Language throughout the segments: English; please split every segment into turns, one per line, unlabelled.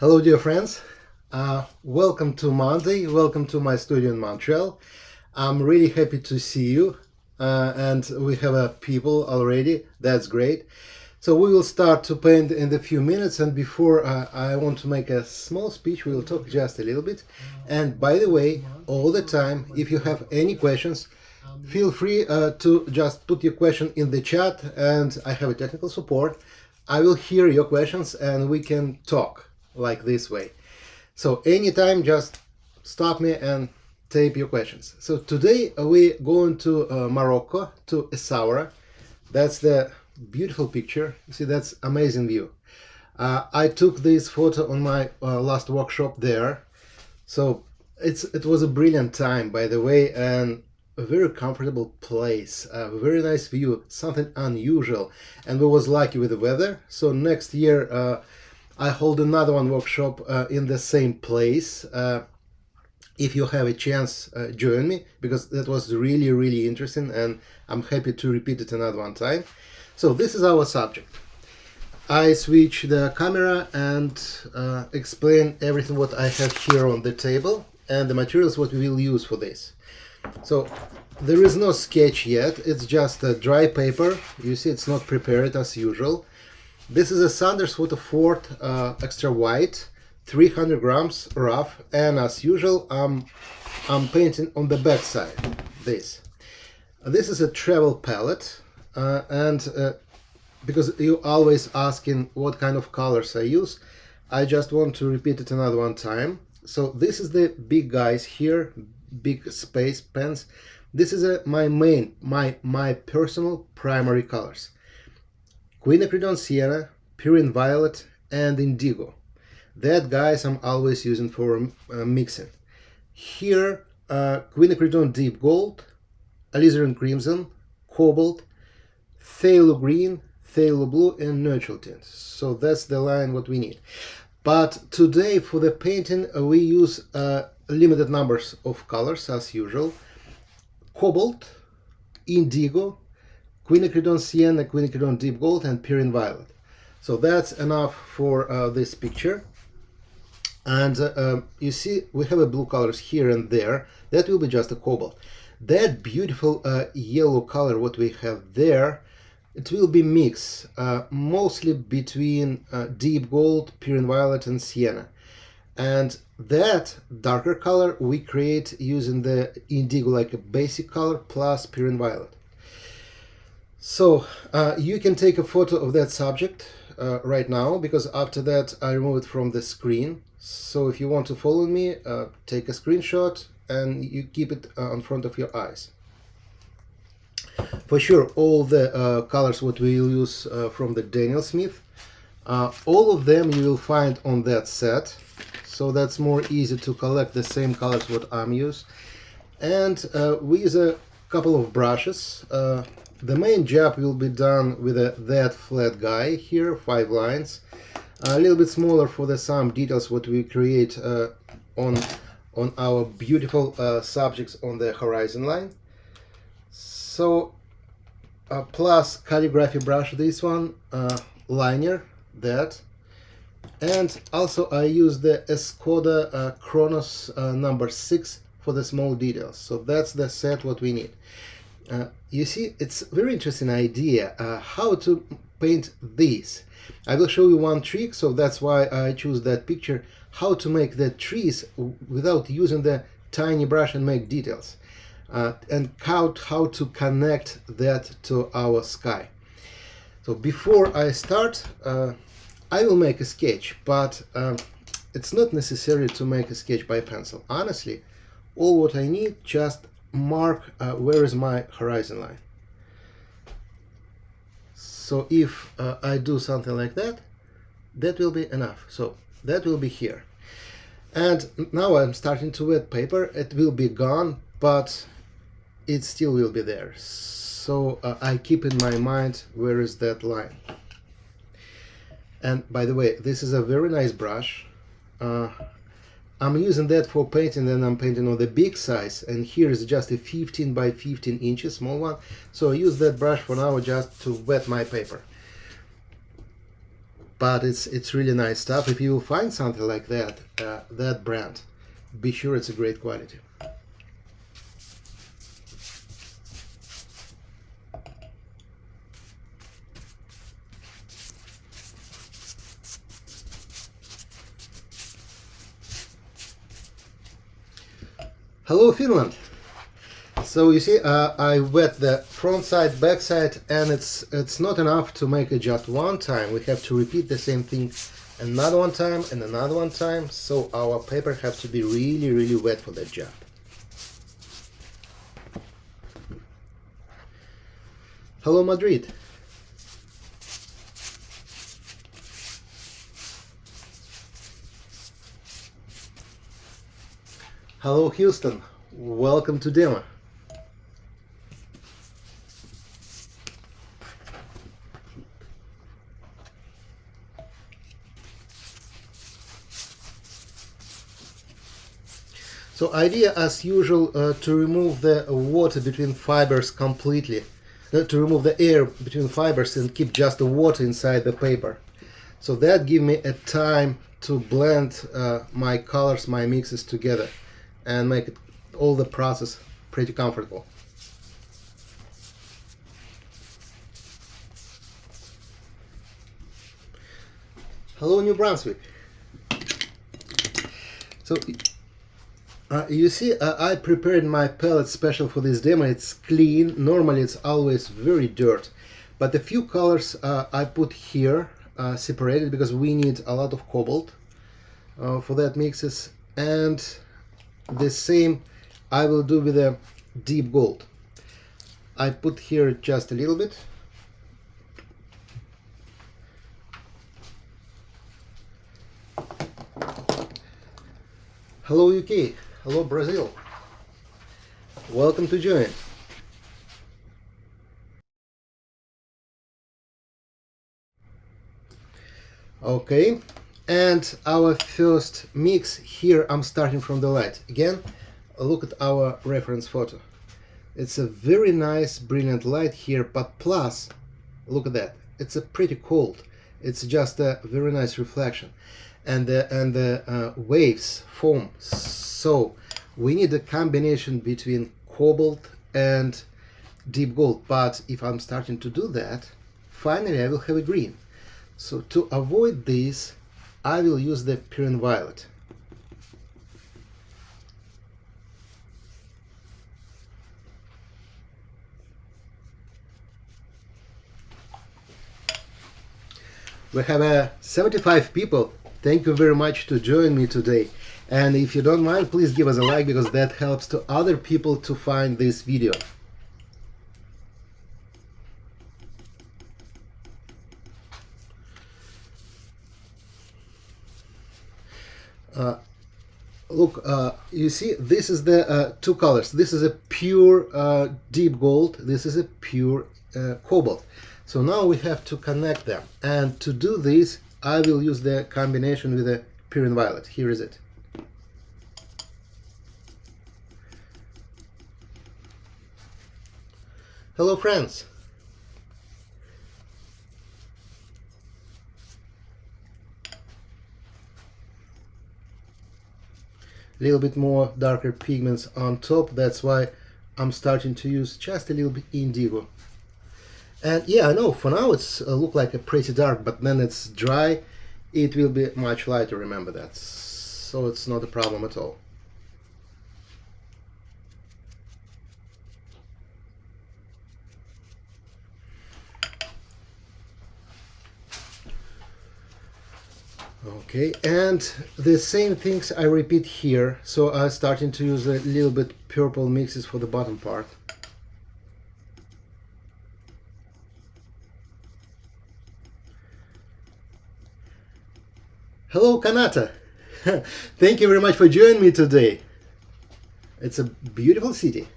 Hello, dear friends. Welcome to Monday. Welcome to my studio in Montreal. I'm really happy to see you, and we have people already. That's great. So we will start to paint in a few minutes, and before I want to make a small speech. We will talk just a little bit. And by the way, all the time, if you have any questions, feel free to just put your question in the chat, and I have a technical support. I will hear your questions, and we can talk like this way. So anytime, just stop me and type your questions. So today we're going to Morocco, to Essaouira. That's the beautiful picture. You see, that's amazing view. I took this photo on my last workshop there. So it was a brilliant time, by the way, and a very comfortable place, a very nice view, something unusual, and we was lucky with the weather. So next year I hold another workshop in the same place. If you have a chance, join me, because that was really interesting, and I'm happy to repeat it another one time. So this is our subject. I switch the camera and explain everything what I have here on the table and the materials what we will use for this. So there is no sketch yet, it's just a dry paper. You see, it's not prepared as usual. This is a Saunders Waterford extra white, 300 grams rough, and as usual I'm painting on the back side. This is a travel palette, and because you always asking what kind of colors I use, I just want to repeat it another one time. So this is the big guys here, big space pens. This is my personal primary colors: Quinacridone Sienna, Pyrrol Violet, and Indigo. That guys I'm always using for mixing. Here, Quinacridone Deep Gold, Alizarin Crimson, Cobalt, Phthalo Green, Phthalo Blue, and Neutral Tint. So that's the line what we need. But today for the painting we use limited numbers of colors as usual: Cobalt, Indigo, Quinacridone Sienna, Quinacridone Deep Gold, and Pyrrol Violet. So that's enough for this picture. And you see we have a blue colors here and there. That will be just a cobalt. That beautiful yellow color what we have there, it will be mix mostly between Deep Gold, Pyrrol Violet, and Sienna. And that darker color we create using the Indigo, like a basic color, plus Pyrrol Violet. So you can take a photo of that subject right now, because after that I remove it from the screen. So if you want to follow me, take a screenshot and you keep it in front of your eyes. For sure, all the colors what we will use from the Daniel Smith, all of them you will find on that set. So that's more easy to collect the same colors what I'm using. And we use a couple of brushes. The main job will be done with that flat guy here, 5 lines. A little bit smaller for the some details what we create on our beautiful subjects on the horizon line. So plus calligraphy brush, this one, liner, that. And also I use the Escoda Kronos number 6 for the small details. So that's the set what we need. You see, it's a very interesting idea how to paint these. I will show you one trick, so that's why I choose that picture, how to make the trees without using the tiny brush and make details, and how to connect that to our sky. So before I start, I will make a sketch, but it's not necessary to make a sketch by pencil. Honestly, all what I need, just mark where is my horizon line. So if I do something like that, that will be enough. So that will be here. And now I'm starting to wet paper. It will be gone, but it still will be there. So I keep in my mind where is that line. And by the way, this is a very nice brush. I'm using that for painting, and I'm painting on the big size, and here is just a 15 by 15 inches small one. So I use that brush for now just to wet my paper. but it's really nice stuff. If you find something like that, that brand, be sure it's a great quality. Hello Finland! So you see, I wet the front side, back side, and it's not enough to make it just one time. We have to repeat the same thing another one time and another one time, so our paper has to be really, really wet for that job. Hello Madrid! Hello Houston! Welcome to demo. So idea as usual to remove the water between fibers completely, to remove the air between fibers and keep just the water inside the paper. So that give me a time to blend my colors, my mixes together and make it, all the process pretty comfortable. Hello New Brunswick. So you see, I prepared my palette special for this demo. It's clean. Normally it's always very dirt, but a few colors I put here separated because we need a lot of cobalt for that mixes, and the same I will do with a deep gold. I put here just a little bit. Hello UK. Hello Brazil, welcome to join. Okay, and our first mix here, I'm starting from the light. Again, look at our reference photo. It's a very nice, brilliant light here, but plus, look at that, it's a pretty cold. It's just a very nice reflection. And the waves form. So we need a combination between cobalt and deep gold, but if I'm starting to do that, finally I will have a green. So to avoid this, I will use the Pyrrol violet. We have 75 people. Thank you very much to join me today. And if you don't mind, please give us a like, because that helps to other people to find this video. Look, you see, this is the two colors. This is a pure deep gold. This is a pure cobalt. So now we have to connect them. And to do this, I will use the combination with the Pyrrol violet. Here is it. Hello friends. A little bit more darker pigments on top. That's why I'm starting to use just a little bit indigo. And yeah, I know for now it's look like a pretty dark, but then it's dry, it will be much lighter, remember that. So it's not a problem at all. Okay, and the same things I repeat here. So I'm starting to use a little bit purple mixes for the bottom part. Hello Kanata! Thank you very much for joining me today. It's a beautiful city.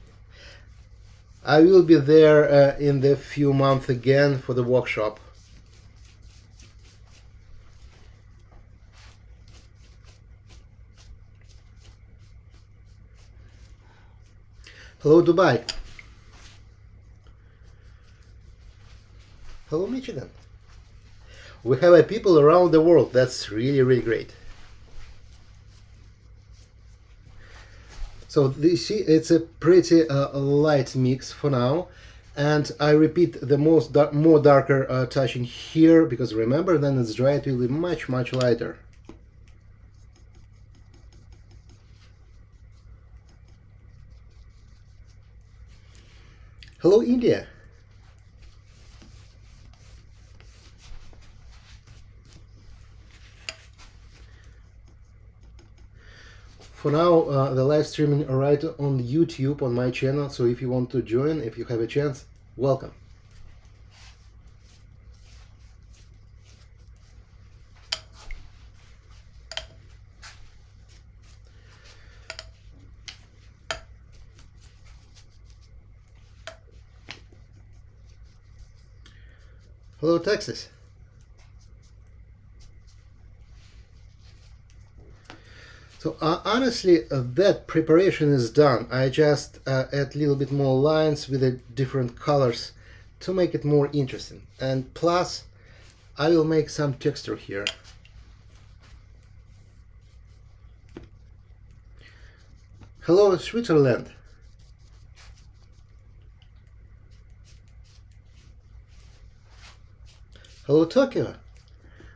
I will be there in the few months again for the workshop. Hello Dubai. Hello Michigan. We have people around the world. That's really, really great. So you see, it's a pretty light mix for now. And I repeat, the more darker touching here, because remember, then it's dry, it will be much, much lighter. Hello, India. For now, the live streaming right on YouTube on my channel, so if you want to join, if you have a chance, welcome. Hello, Texas. So honestly, that preparation is done. I just add a little bit more lines with the different colors to make it more interesting. And plus, I will make some texture here. Hello, Switzerland. Hello, Tokyo.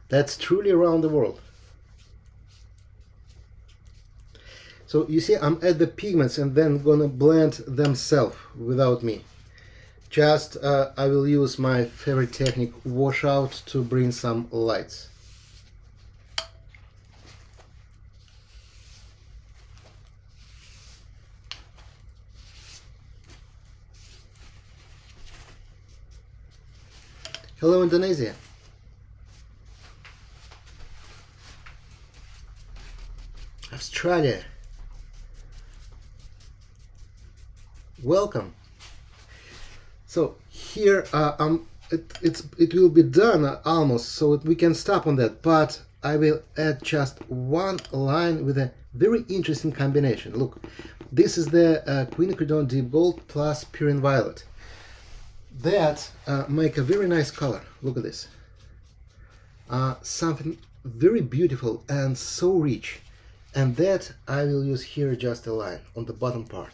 That's truly around the world. So you see, I'm at the pigments and then gonna blend themselves without me. Just I will use my favorite technique, washout, to bring some lights. Hello, Indonesia. Australia. Welcome. So here it will be done almost, so we can stop on that, but I will add just one line with a very interesting combination. Look, this is the Quinacridone Deep Gold plus Pyrrole Violet. That make a very nice color. Look at this. Something very beautiful and so rich. And that I will use here just a line on the bottom part.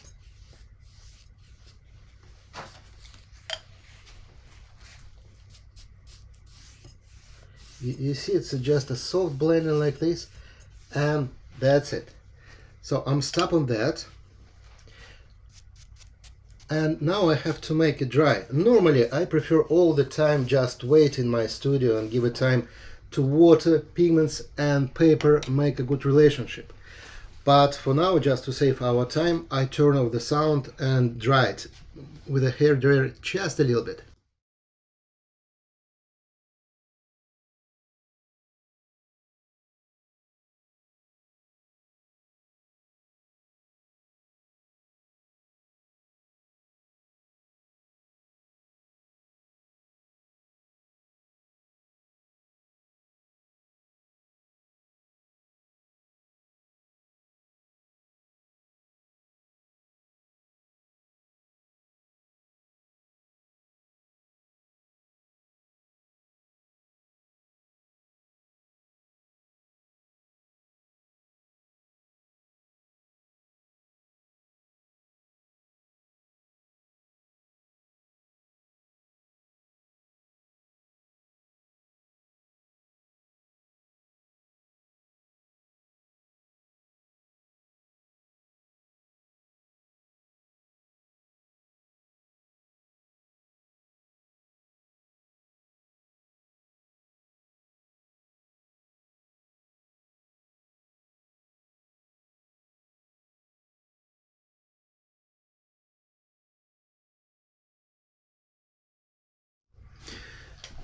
You see, it's just a soft blending like this, and that's it. So I'm stopping on that. And now I have to make it dry. Normally I prefer all the time just wait in my studio and give it time to water, pigments and paper make a good relationship. But for now, just to save our time, I turn off the sound and dry it with a hairdryer just a little bit.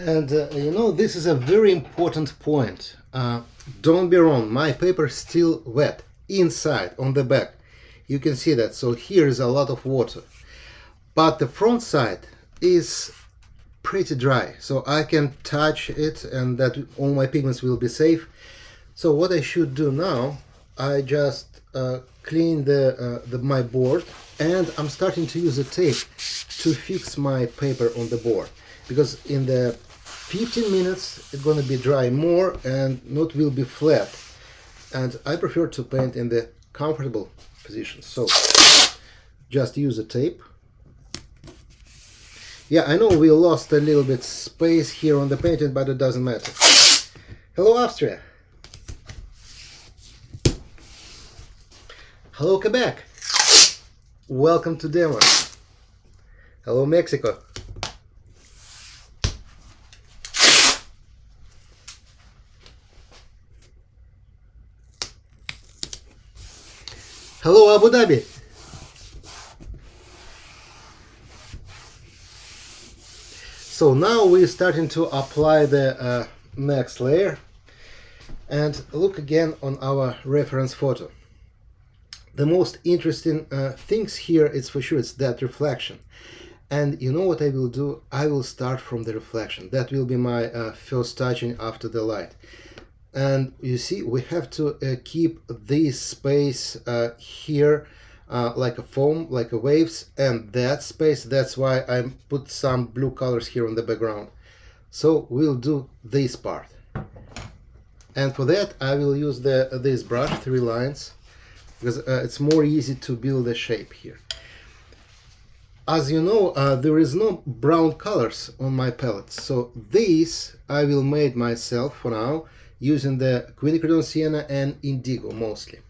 And you know, this is a very important point. Don't be wrong, my paper is still wet inside on the back. You can see that. So here is a lot of water, but the front side is pretty dry, so I can touch it and that all my pigments will be safe. So what I should do now, I just clean my board, and I'm starting to use a tape to fix my paper on the board, because in the 15 minutes it's gonna be dry more and not will be flat, and I prefer to paint in the comfortable position, so just use a tape. Yeah, I know we lost a little bit space here on the painting, but it doesn't matter. Hello Austria. Hello Quebec. Welcome to demo. Hello Mexico. Hello Abu Dhabi. So now we're starting to apply the next layer, and look again on our reference photo. The most interesting things here is for sure it's that reflection, and you know what I will do? I will start from the reflection. That will be my first touching after the light. And you see, we have to keep this space here like a foam, like a waves, and that space, that's why I put some blue colors here on the background. So we'll do this part, and for that I will use this brush, 3 lines, because it's more easy to build a shape here. As you know, there is no brown colors on my palette, so this I will make myself for now, using the Quinacridone, Sienna and Indigo mostly.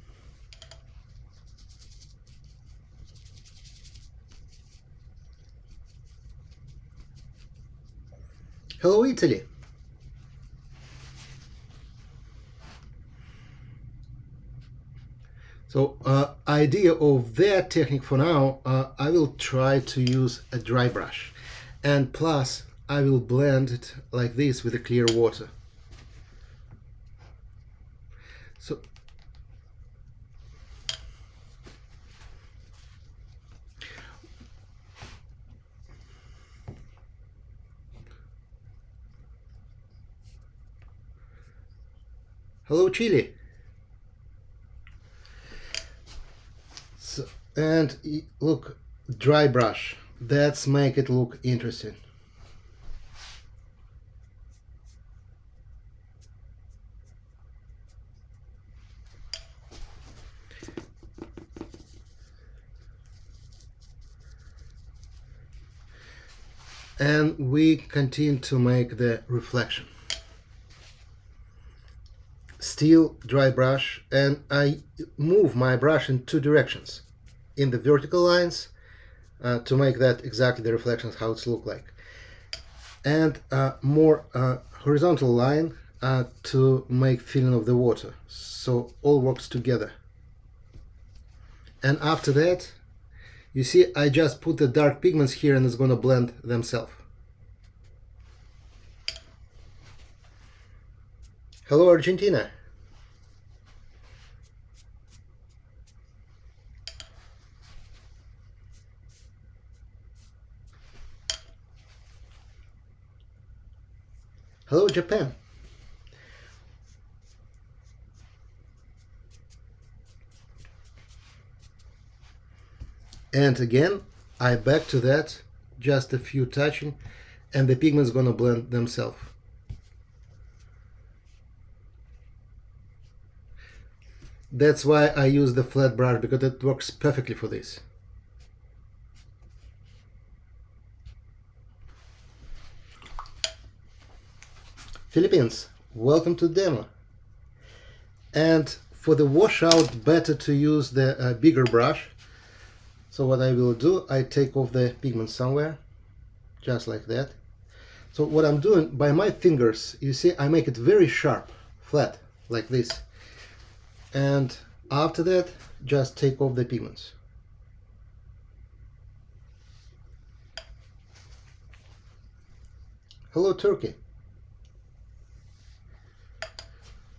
Hello Italy! So idea of that technique for now, I will try to use a dry brush, and plus I will blend it like this with a clear water. So hello Chile. So, and look, dry brush, that's make it look interesting. And we continue to make the reflection. Still dry brush, and I move my brush in 2 directions. In the vertical lines to make that exactly the reflections how it's look like, and more horizontal line to make feeling of the water, so all works together. And after that, you see, I just put the dark pigments here and it's gonna blend themselves. Hello Argentina. Hello Japan. And again, I back to that, just a few touching, and the pigment's gonna blend themselves. That's why I use the flat brush, because it works perfectly for this. Philippines, welcome to demo. And for the washout, better to use the bigger brush. So what I will do, I take off the pigment somewhere, just like that. So what I'm doing, by my fingers, you see, I make it very sharp, flat, like this. And after that, just take off the pigments. Hello Turkey.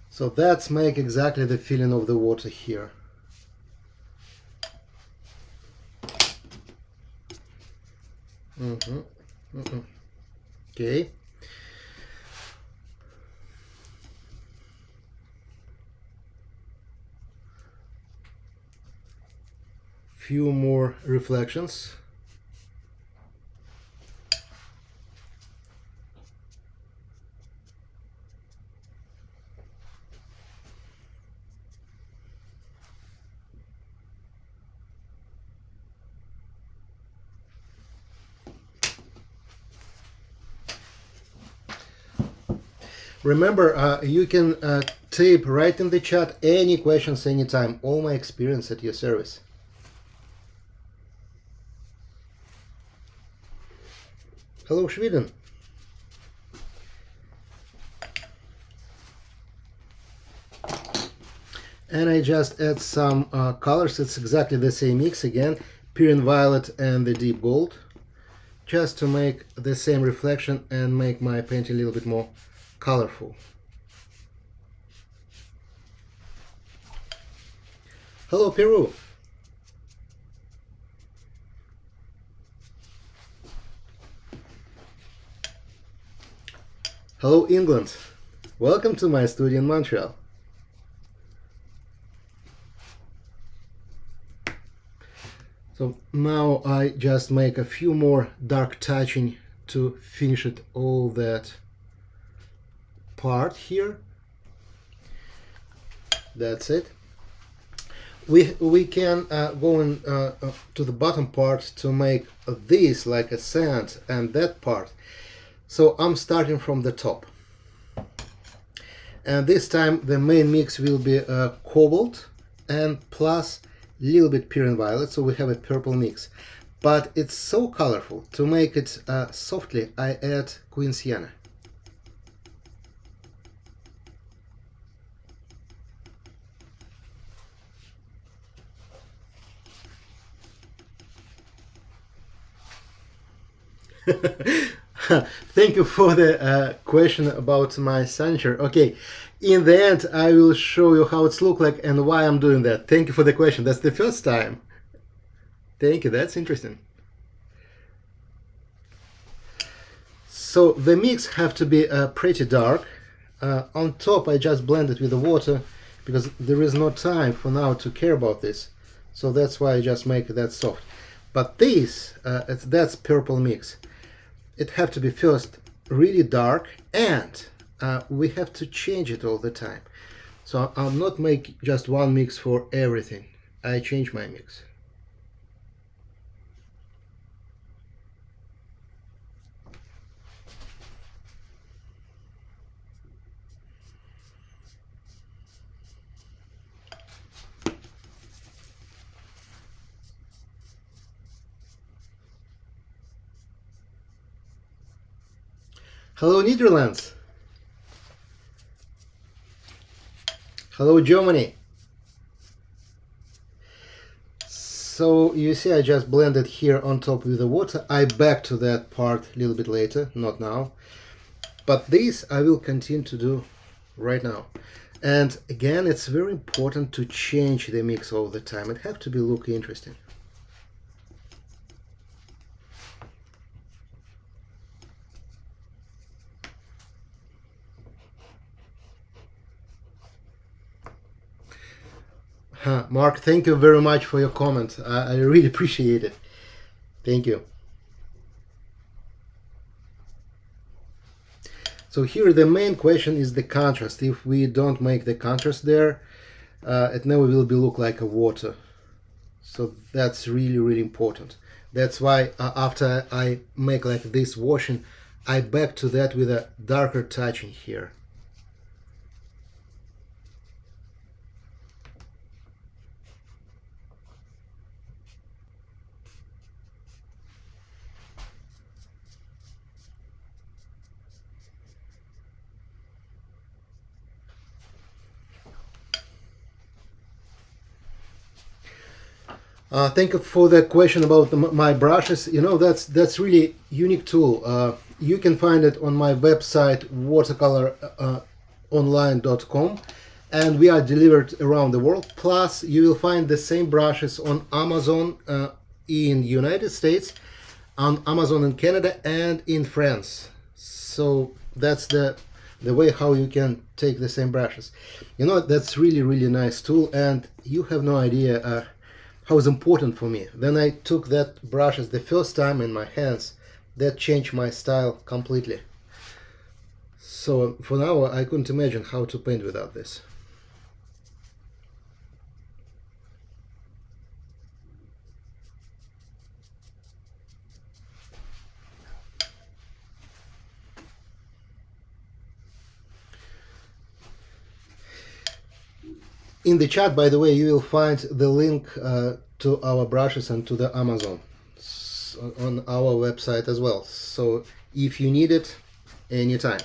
So that's make exactly the feeling of the water here. Okay. Few more reflections. Remember, you can type right in the chat any questions anytime. All my experience at your service. Hello, Sweden. And I just add some colors. It's exactly the same mix again, Pyrrhine Violet and the Deep Gold, just to make the same reflection and make my painting a little bit more colorful. Hello, Peru. Hello, England. Welcome to my studio in Montreal. So now I just make a few more dark touching to finish it all that part here. That's it. We can go in, to the bottom part to make this like a sand and that part. So I'm starting from the top. And this time the main mix will be Cobalt and plus little bit Pyrrhine Violet, so we have a purple mix. But it's so colorful. To make it softly, I add Queen Sienna. Thank you for the question about my signature. Okay, in the end I will show you how it's look like and why I'm doing that. Thank you for the question. That's the first time. Thank you, that's interesting. So the mix have to be pretty dark. On top I just blend it with the water because there is no time for now to care about this. So that's why I just make it that soft. But this, that's purple mix. It have to be first really dark, and we have to change it all the time. So I'll not make just one mix for everything. I change my mix. Hello, Netherlands. Hello, Germany. So you see I just blended here on top with the water. I back to that part a little bit later, not now. But this I will continue to do right now. And again, it's very important to change the mix all the time. It have to be look interesting. Mark, thank you very much for your comment. I really appreciate it. Thank you. So here the main question is the contrast. If we don't make the contrast there, it never will be look like a water. So that's really important. That's why after I make like this washing, I back to that with a darker touching here. Thank you for the question about my brushes. You know, that's really unique tool. You can find it on my website watercoloronline.com, and we are delivered around the world. Plus, you will find the same brushes on Amazon in United States, on Amazon in Canada, and in France. So that's the way how you can take the same brushes. You know, that's really nice tool, and you have no idea how it's important for me. Then I took that brushes the first time in my hands, that changed my style completely. So for now I couldn't imagine how to paint without this. In the chat, by the way, you will find the link to our brushes and to the Amazon on our website as well. So if you need it, anytime.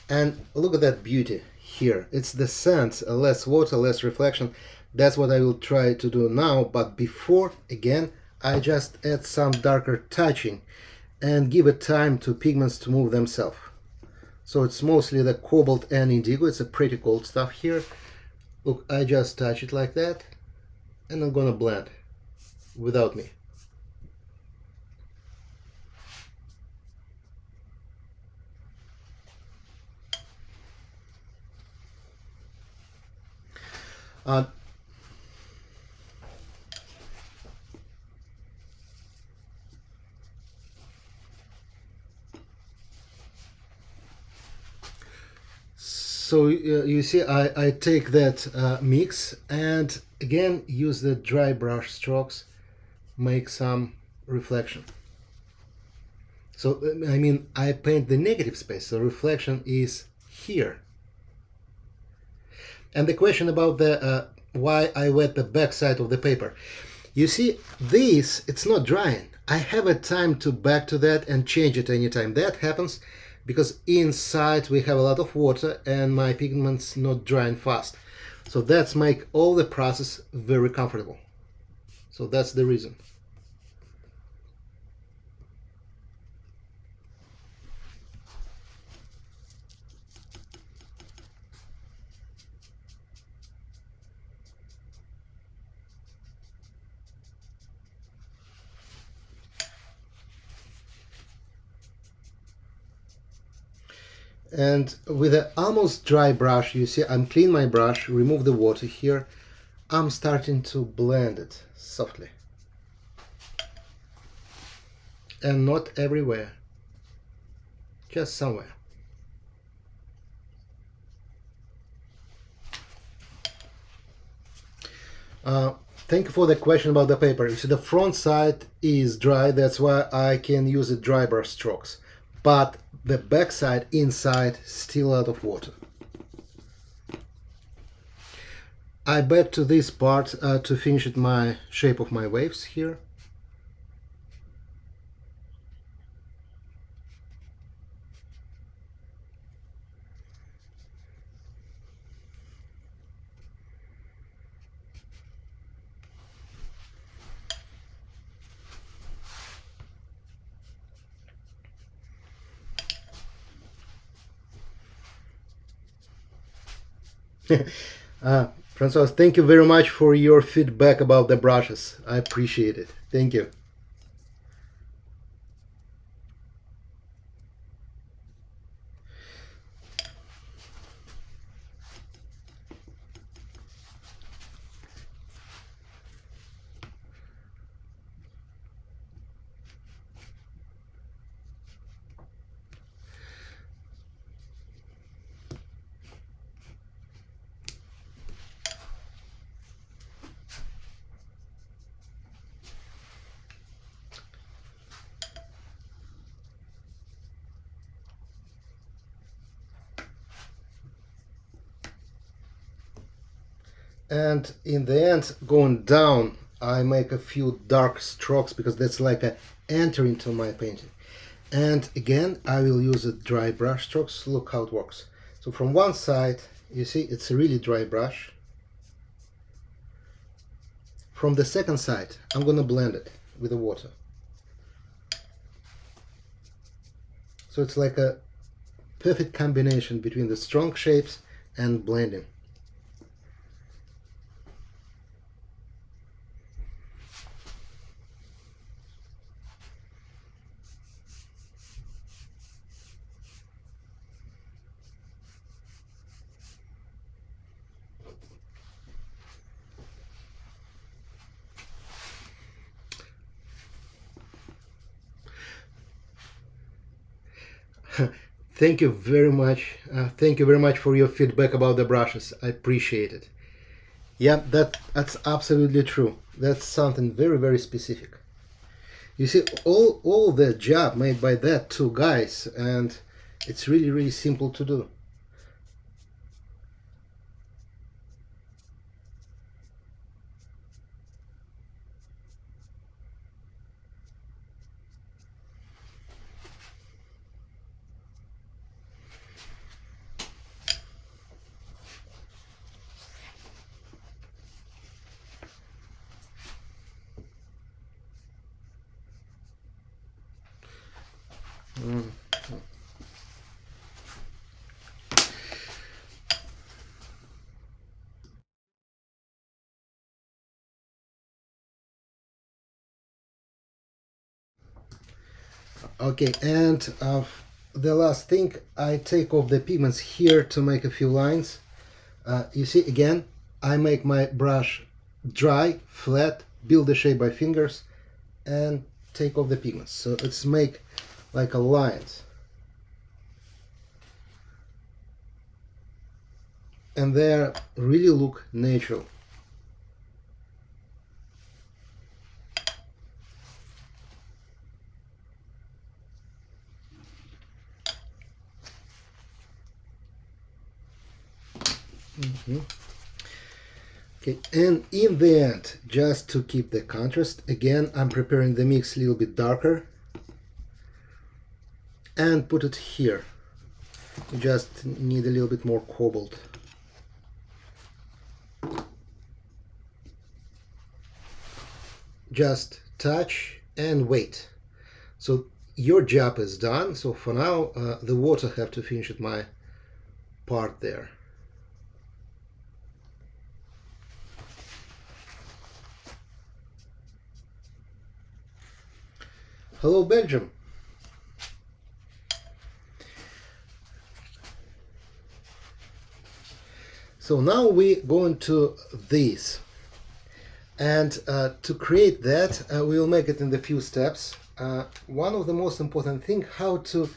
And look at that beauty here. It's the sand, less water, less reflection. That's what I will try to do now. But before, again, I just add some darker touching and give it time to pigments to move themselves. So it's mostly the Cobalt and Indigo. It's a pretty cold stuff here. Look, I just touch it like that, and I'm gonna blend without me. So you see, I take that mix and again use the dry brush strokes, make some reflection. So I mean, I paint the negative space, so reflection is here. And the question about the why I wet the back side of the paper. You see, this, it's not drying. I have a time to back to that and change it anytime that happens, because inside we have a lot of water and my pigment's not drying fast. So that's make all the process very comfortable. So that's the reason. And with an almost dry brush, you see, I'm clean my brush, remove the water here. I'm starting to blend it softly. And not everywhere, just somewhere. Thank you for the question about the paper. You see, the front side is dry, that's why I can use the dry brush strokes. But the back side, inside, still out of water. I back to this part to finish it my shape of my waves here. Francois, thank you very much for your feedback about the brushes. I appreciate it. Thank you. And in the end, going down, I make a few dark strokes because that's like a enter into my painting. And again, I will use a dry brush strokes. Look how it works. So from one side, you see, it's a really dry brush. From the second side, I'm gonna blend it with the water. So it's like a perfect combination between the strong shapes and blending. Thank you very much. Thank you very much for your feedback about the brushes. I appreciate it. Yeah, that's absolutely true. That's something very, very specific. You see, all the job made by that two guys, and it's really, really simple to do. Mm. Okay, and the last thing, I take off the pigments here to make a few lines. You see, again, I make my brush dry, flat, build the shape by fingers, and take off the pigments. So let's make like a lines. And they really look natural. Okay, and in the end, just to keep the contrast, again, I'm preparing the mix a little bit darker and put it here. You just need a little bit more cobalt. Just touch and wait. So your job is done. So for now, the water have to finish at my part there. Hello, Belgium. So now we go into this. And to create that, we will make it in the few steps. One of the most important thing, how to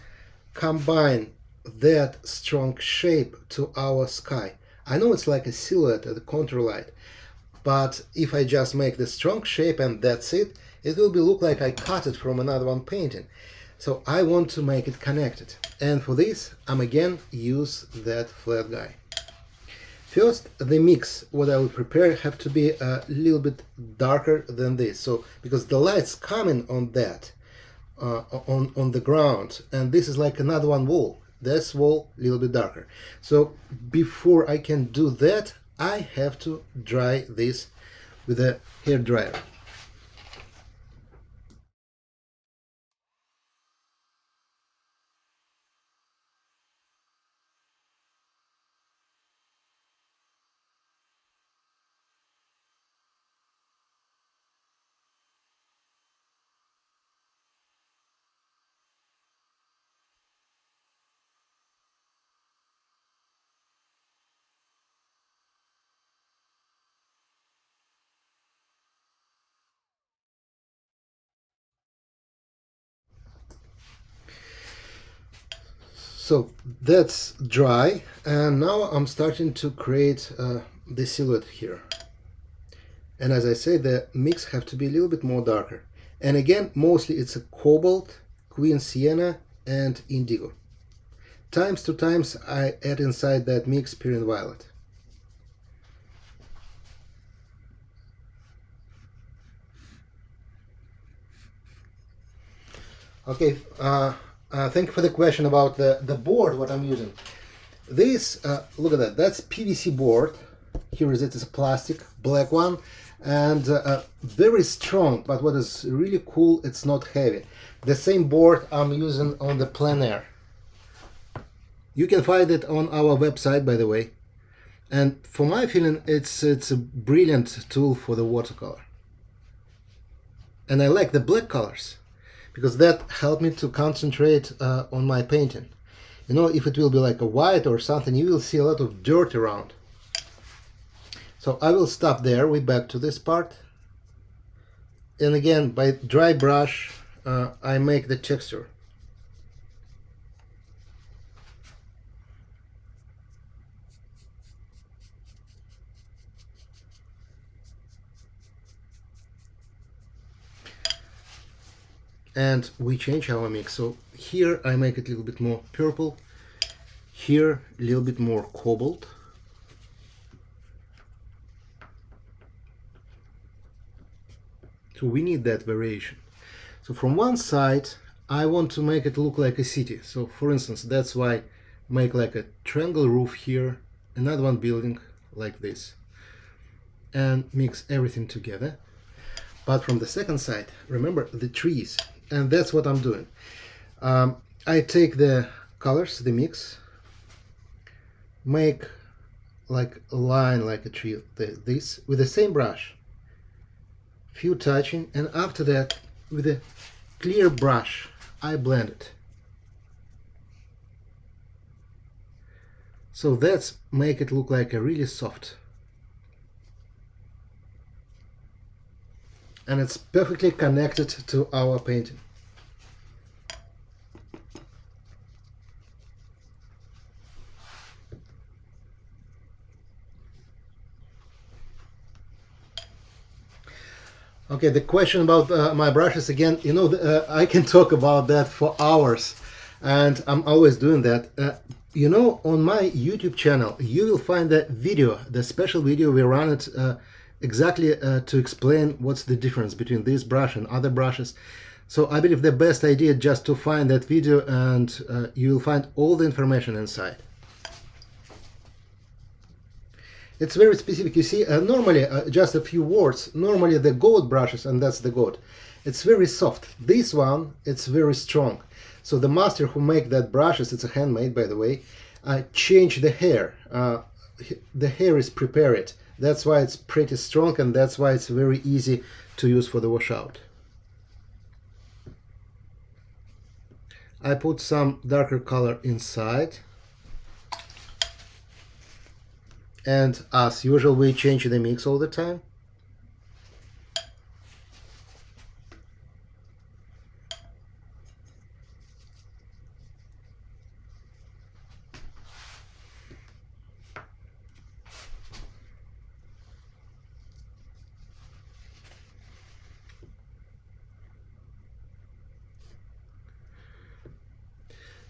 combine that strong shape to our sky. I know it's like a silhouette at the contour light, but if I just make the strong shape and that's it, it will be look like I cut it from another one painting. So I want to make it connected. And for this, I'm again use that flat guy. First, the mix, what I will prepare, have to be a little bit darker than this. So, because the light's coming on that, on the ground, and this is like another one wall. This wall a little bit darker. So, before I can do that, I have to dry this with a hair dryer. So that's dry, and now I'm starting to create the silhouette here. And as I say, the mix have to be a little bit more darker. And again, mostly it's a Cobalt, Queen Sienna, and Indigo. Times to times I add inside that mix Pyrrol Violet. Okay, thank you for the question about the board, what I'm using. This, look at that, that's PVC board. Here is it, is a plastic, black one, and very strong, but what is really cool, it's not heavy. The same board I'm using on the plein air. You can find it on our website, by the way. And for my feeling, it's a brilliant tool for the watercolor. And I like the black colors, because that helped me to concentrate on my painting. You know, if it will be like a white or something, you will see a lot of dirt around. So I will stop there, we back to this part. And again, by dry brush, I make the texture. And we change our mix. So here I make it a little bit more purple, here a little bit more cobalt, so we need that variation. So from one side I want to make it look like a city. So for instance, that's why I make like a triangle roof here, another one building like this, and mix everything together. But from the second side, remember the trees. And that's what I'm doing. I take the colors, the mix, make like a line, like a tree, this with the same brush, few touching, and after that with a clear brush I blend it. So that's make it look like a really soft, and it's perfectly connected to our painting. Okay, the question about my brushes again, you know, I can talk about that for hours, and I'm always doing that. You know, on my YouTube channel, you will find that video, the special video we run it exactly to explain what's the difference between this brush and other brushes. So I believe the best idea just to find that video, and you will find all the information inside. It's very specific. You see, normally, just a few words, normally the gold brushes, and that's the gold, it's very soft. This one, it's very strong. So the master who make that brushes, it's a handmade, by the way, change the hair. The hair is prepared. That's why it's pretty strong, and that's why it's very easy to use for the washout. I put some darker color inside. And as usual, we change the mix all the time.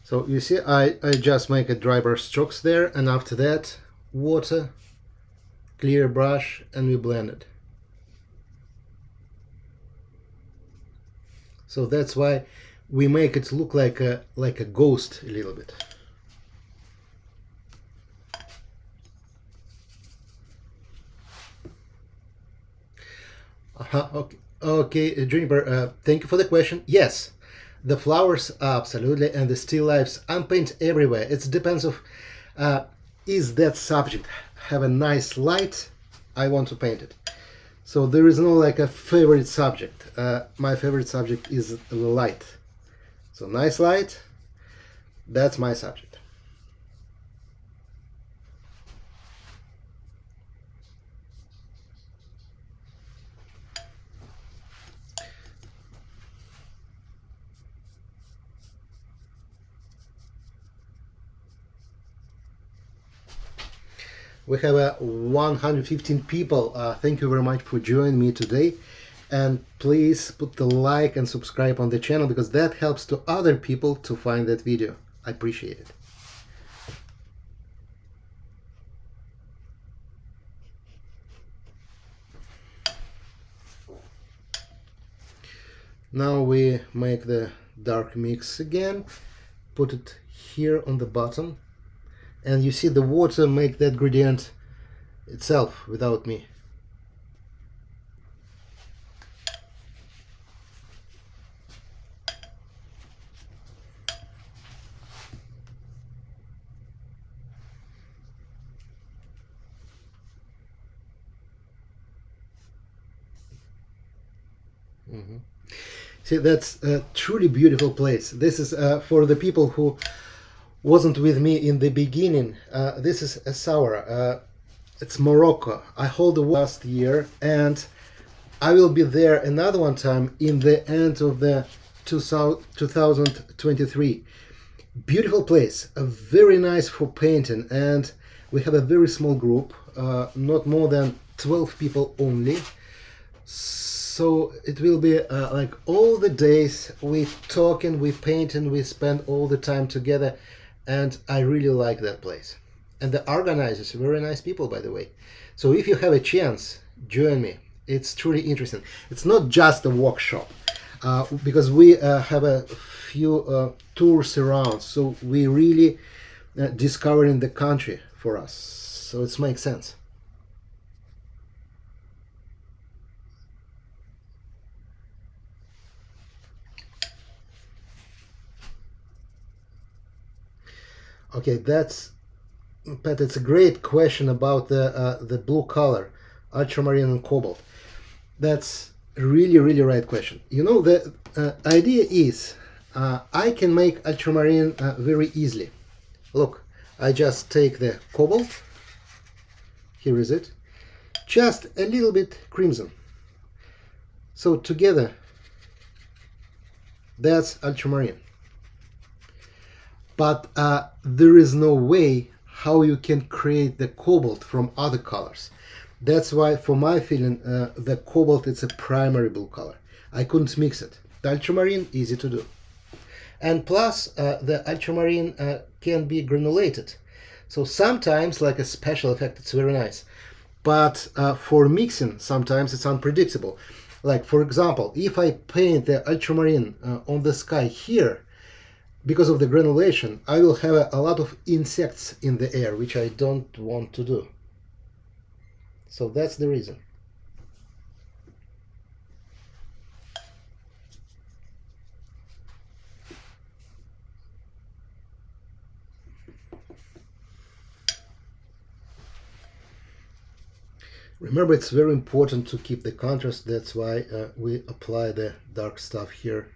So you see, I just make a dry brush strokes there, and after that, water, clear brush, and we blend it. So that's why we make it look like a ghost a little bit. Okay, Juniper, thank you for the question. Yes, the flowers, absolutely, and the still lifes, I'm paint everywhere. It depends of is that subject have a nice light, I want to paint it. So there is no like a favorite subject. My favorite subject is the light. So nice light, that's my subject. We have 115 people. Thank you very much for joining me today. And please put the like and subscribe on the channel, because that helps to other people to find that video. I appreciate it. Now we make the dark mix again, put it here on the bottom, and you see the water make that gradient itself without me. See, that's a truly beautiful place. This is for the people who wasn't with me in the beginning. This is Essaouira. It's Morocco. I hold the last year, and I will be there another one time in the end of the 2023. Beautiful place, very nice for painting, and we have a very small group, not more than 12 people only. So it will be like all the days we talking, we painting, we spend all the time together, and I really like that place. And the organizers are very nice people, by the way. So if you have a chance, join me. It's truly interesting. It's not just a workshop, because we have a few tours around, so we really discovering the country for us. So it makes sense. Okay, Pat, it's a great question about the blue color, ultramarine and cobalt. That's really, really right question. You know, the idea is I can make ultramarine very easily. Look, I just take the cobalt, here is it, just a little bit crimson. So together, that's ultramarine. But there is no way how you can create the cobalt from other colors. That's why, for my feeling, the cobalt is a primary blue color. I couldn't mix it. The ultramarine, easy to do. And plus, the ultramarine can be granulated. So sometimes, like a special effect, it's very nice. But for mixing, sometimes it's unpredictable. Like, for example, if I paint the ultramarine on the sky here, because of the granulation, I will have a lot of insects in the air, which I don't want to do. So that's the reason. Remember, it's very important to keep the contrast. That's why we apply the dark stuff here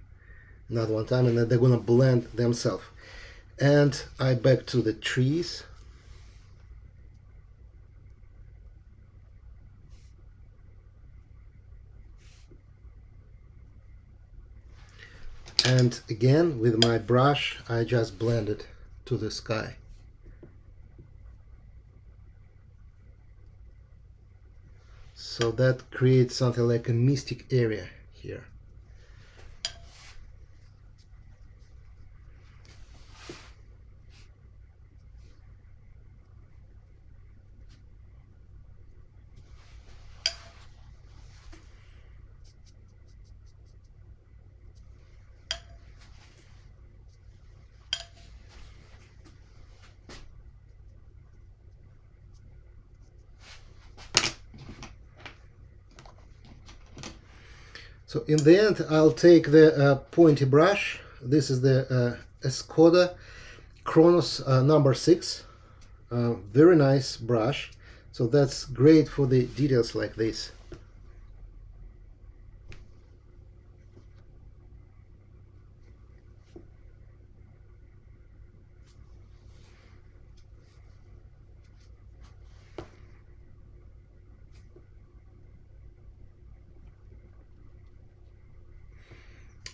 not one time, and then they're gonna blend themselves. And I back to the trees. And again, with my brush, I just blend it to the sky. So that creates something like a mystic area here. So in the end, I'll take the pointy brush. This is the Escoda Kronos number 6. Very nice brush. So that's great for the details like this.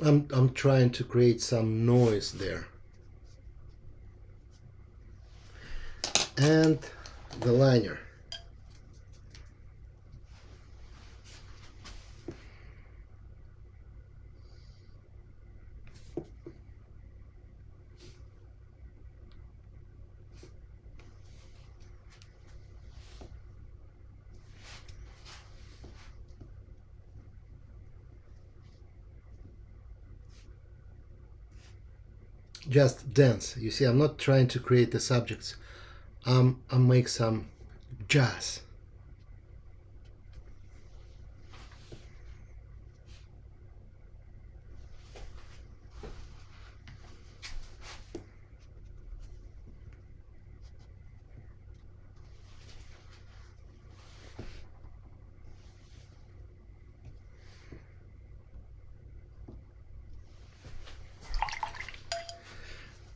I'm trying to create some noise there. And the liner. Just dance. You see, I'm not trying to create the subjects. I'll make some jazz.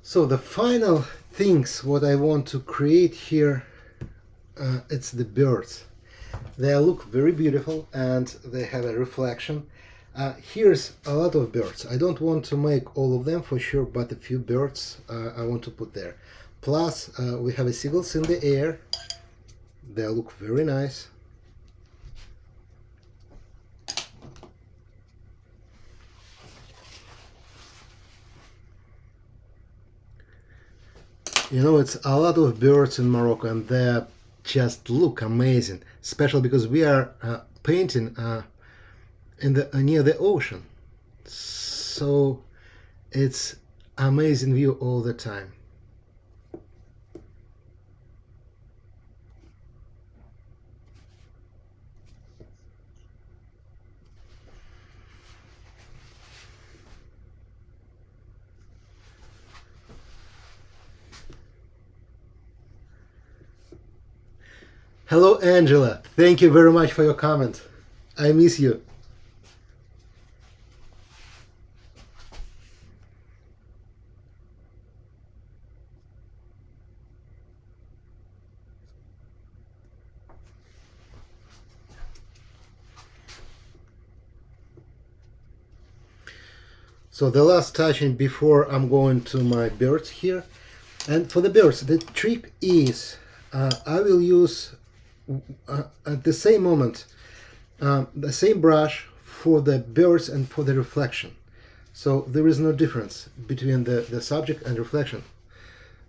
So the final things what I want to create here, it's the birds. They look very beautiful and they have a reflection. Here's a lot of birds. I don't want to make all of them for sure, but a few birds I want to put there. Plus we have seagulls in the air. They look very nice. You know, it's a lot of birds in Morocco and they just look amazing, especially because we are painting in the near the ocean. So it's amazing view all the time. Hello, Angela. Thank you very much for your comment. I miss you. So the last touching before I'm going to my birds here. And for the birds, the trick is I will use at the same moment the same brush for the birds and for the reflection. So there is no difference between the subject and reflection.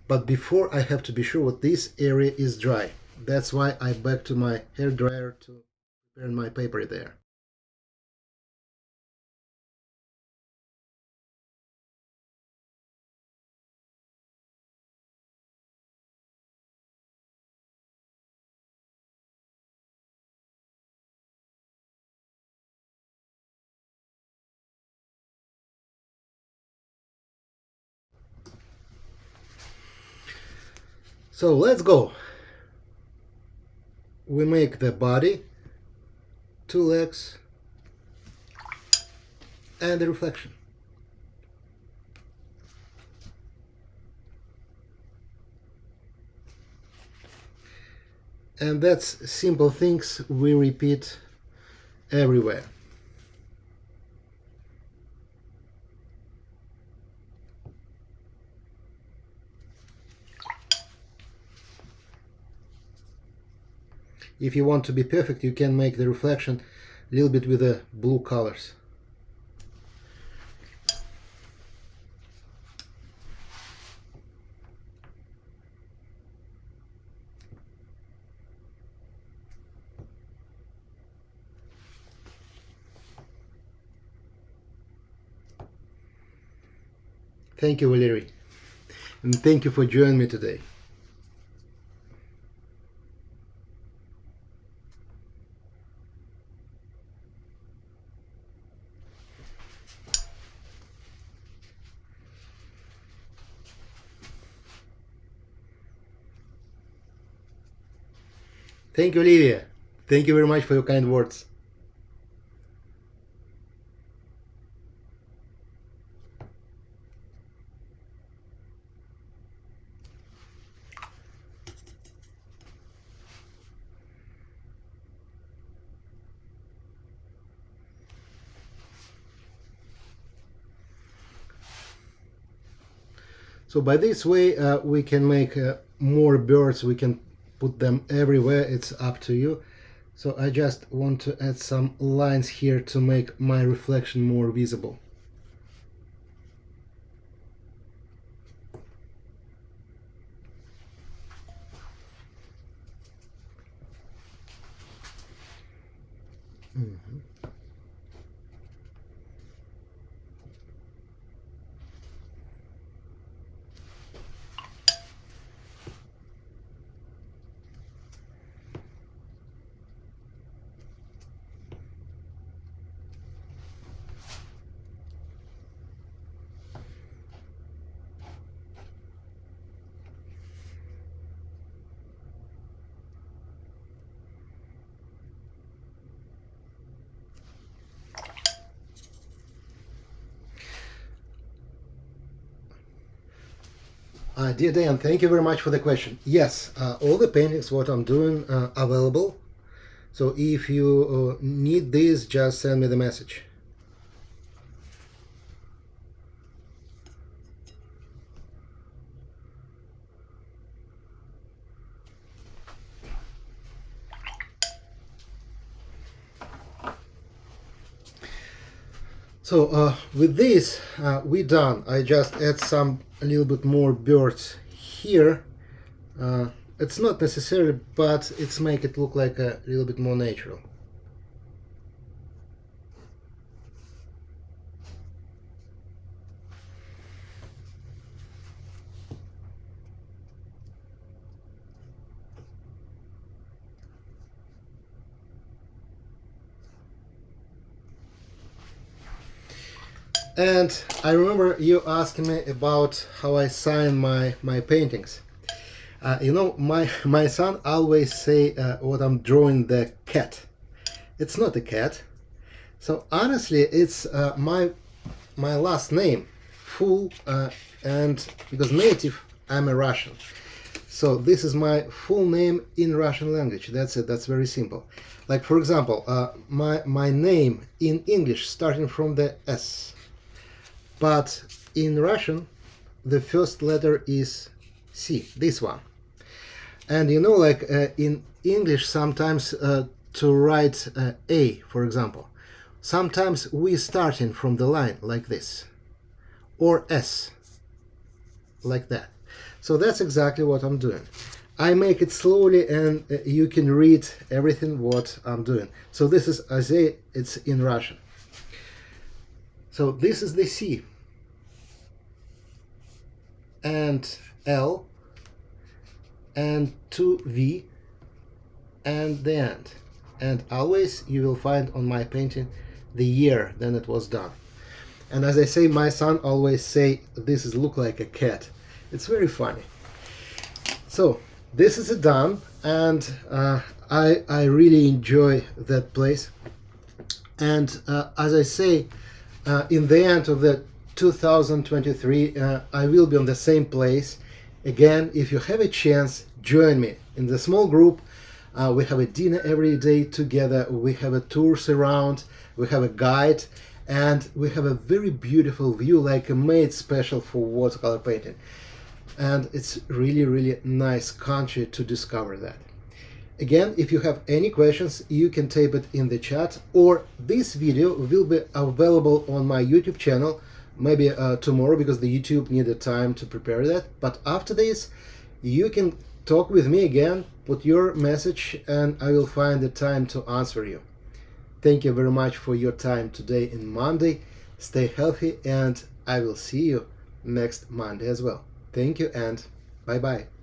But before I have to be sure that this area is dry. That's why I back to my hair dryer to prepare my paper there. So let's go. We make the body, 2 legs, and the reflection. And that's simple things we repeat everywhere. If you want to be perfect, you can make the reflection a little bit with the blue colors. Thank you, Valerie, and thank you for joining me today. Thank you, Olivia. Thank you very much for your kind words. So by this way we can make more birds, we can put them everywhere, it's up to you. So I just want to add some lines here to make my reflection more visible. Dear Dan, thank you very much for the question. Yes, all the paintings what I'm doing available. So if you need this, just send me the message. So with this we done. I just add a little bit more birds here. It's not necessary, but it's make it look like a little bit more natural. And I remember you asking me about how I sign my paintings. You know, my son always say what I'm drawing the cat. It's not a cat. So honestly, it's my last name, full, and because native, I'm a Russian. So this is my full name in Russian language. That's it. That's very simple. Like for example, my name in English starting from the S, but in Russian, the first letter is C. This one. And you know, like in English, sometimes to write A, for example, sometimes we starting from the line like this, or S, like that. So that's exactly what I'm doing. I make it slowly, and you can read everything what I'm doing. So this is, I say, it's in Russian. So this is the C, and L, and 2V, and the end. And always you will find on my painting the year then it was done. And as I say, my son always say this is look like a cat. It's very funny. So this is it done, and I really enjoy that place. And as I say, in the end of the 2023, I will be on the same place again. If you have a chance, join me in the small group. We have a dinner every day together. We have a tours around. We have a guide, and we have a very beautiful view, like made special for watercolor painting. And it's really nice country to discover that. Again, if you have any questions, you can type it in the chat, or this video will be available on my YouTube channel, maybe tomorrow, because the YouTube needed time to prepare that. But after this, you can talk with me again, put your message, and I will find the time to answer you. Thank you very much for your time today in Monday. Stay healthy, and I will see you next Monday as well. Thank you, and bye-bye.